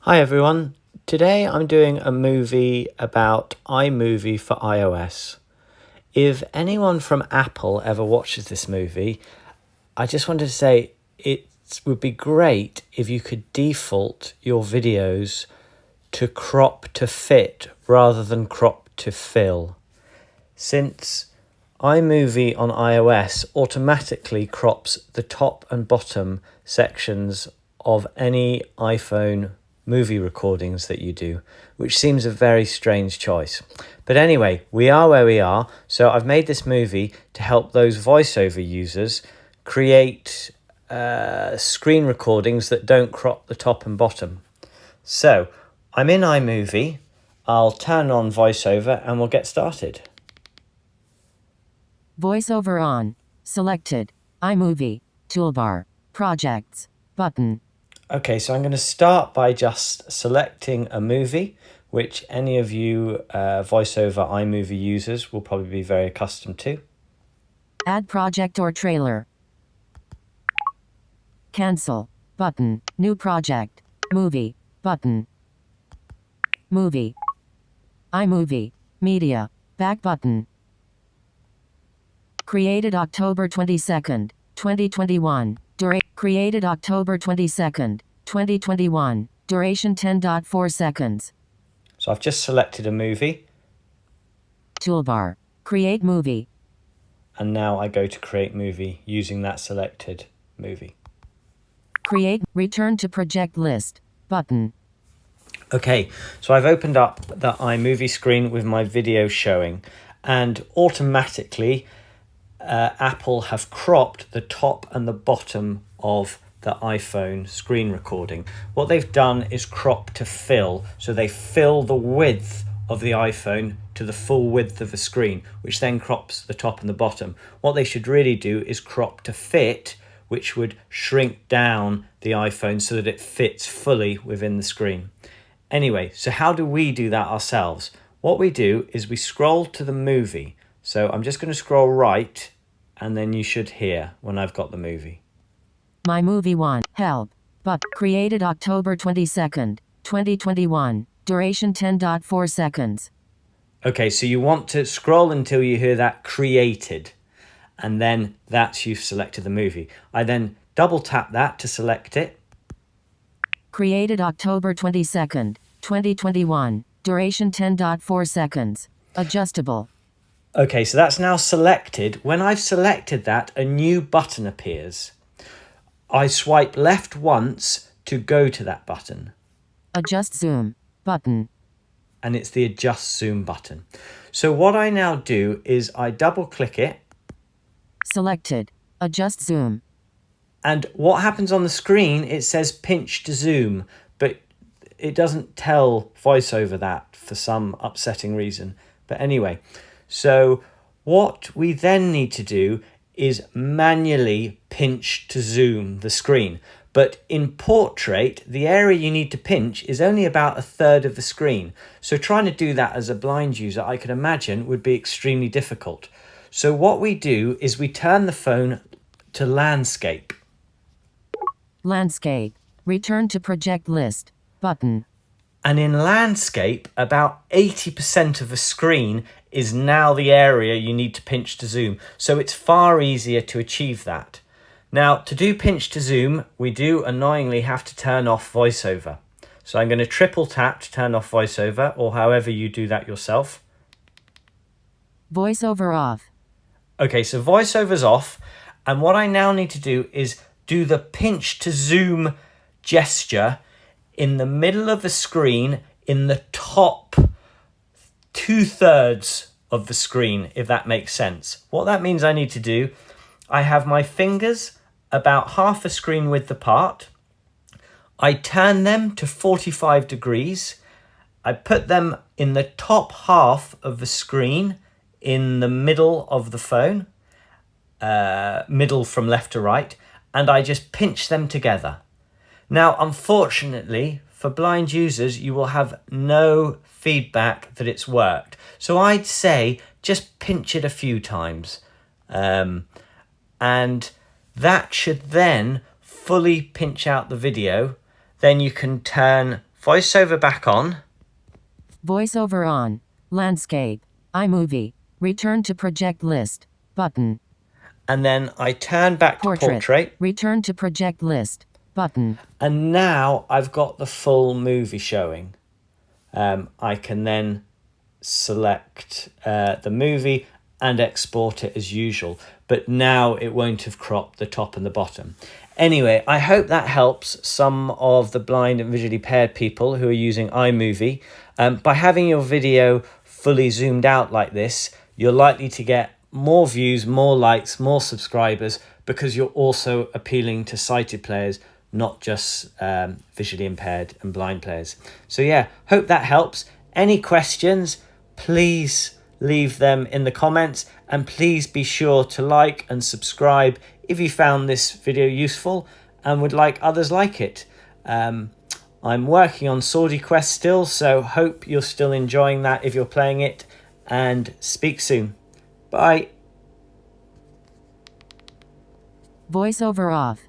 Hi everyone, today I'm doing a movie about iMovie for iOS. If anyone from Apple ever watches this movie, I just wanted to say it would be great if you could default your videos to crop to fit rather than crop to fill. Since iMovie on iOS automatically crops the top and bottom sections of any iPhone movie recordings that you do, which seems a very strange choice. But anyway, we are where we are, so I've made this movie to help those VoiceOver users create screen recordings that don't crop the top and bottom. So I'm in iMovie, I'll turn on VoiceOver and we'll get started. VoiceOver on. Selected. iMovie. Toolbar. Projects. Button. Okay, so I'm going to start by just selecting a movie, which any of you VoiceOver iMovie users will probably be very accustomed to. Add project or trailer. Cancel. Button. New project. Movie. Button. Movie. iMovie. Media. Back button. Created October 22nd, 2021. Created October 22nd, 2021. Duration 10.4 seconds. So I've just selected a movie. Toolbar. Create movie. And now I go to create movie using that selected movie. Create. Return to project list. Button. Okay, so I've opened up the iMovie screen with my video showing, and automatically Apple have cropped the top and the bottom of the iPhone screen recording. What they've done is crop to fill, so they fill the width of the iPhone to the full width of the screen, which then crops the top and the bottom. What they should really do is crop to fit, which would shrink down the iPhone so that it fits fully within the screen. Anyway, so how do we do that ourselves? What we do is we scroll to the movie. So I'm just going to scroll right, and then you should hear when I've got the movie. My movie 1. Help. But created October 22nd, 2021. Duration 10.4 seconds. Okay, so you want to scroll until you hear that created, and then that's you've selected the movie. I then double tap that to select it. Created October 22nd, 2021. Duration 10.4 seconds. Adjustable. Okay, so that's now selected. When I've selected that, a new button appears. I swipe left once to go to that button. Adjust zoom. Button. And it's the adjust zoom button. So what I now do is I double click it. Selected. Adjust zoom. And what happens on the screen, it says pinch to zoom, but it doesn't tell VoiceOver that for some upsetting reason. But anyway, so what we then need to do is manually pinch to zoom the screen. But in portrait, the area you need to pinch is only about a third of the screen. So trying to do that as a blind user, I can imagine, would be extremely difficult. So what we do is we turn the phone to landscape. Landscape. Return to project list. Button. And in landscape, about 80% of the screen is now the area you need to pinch to zoom. So it's far easier to achieve that. Now, to do pinch to zoom, we do annoyingly have to turn off VoiceOver. So I'm going to triple tap to turn off VoiceOver, or however you do that yourself. VoiceOver off. Okay, so VoiceOver's off. And what I now need to do is do the pinch to zoom gesture in the middle of the screen, in the top 2/3 of the screen, if that makes sense. What that means I need to do, I have my fingers about half a screen width apart. I turn them to 45 degrees. I put them in the top half of the screen, in the middle of the phone, middle from left to right, and I just pinch them together. Now, unfortunately, for blind users, you will have no feedback that it's worked. So I'd say just pinch it a few times. And that should then fully pinch out the video. Then you can turn VoiceOver back on. VoiceOver on. Landscape. iMovie. Return to project list. Button. And then I turn back to portrait. Return to project list. Button. And now I've got the full movie showing. I can then select the movie and export it as usual. But now it won't have cropped the top and the bottom. Anyway, I hope that helps some of the blind and visually impaired people who are using iMovie. By having your video fully zoomed out like this, you're likely to get more views, more likes, more subscribers, because you're also appealing to sighted players, not just visually impaired and blind players. So yeah, hope that helps. Any questions, please leave them in the comments, and please be sure to like and subscribe if you found this video useful and would like others like it. I'm working on Swordy Quest still, so hope you're still enjoying that if you're playing it, and speak soon. Bye. VoiceOver off.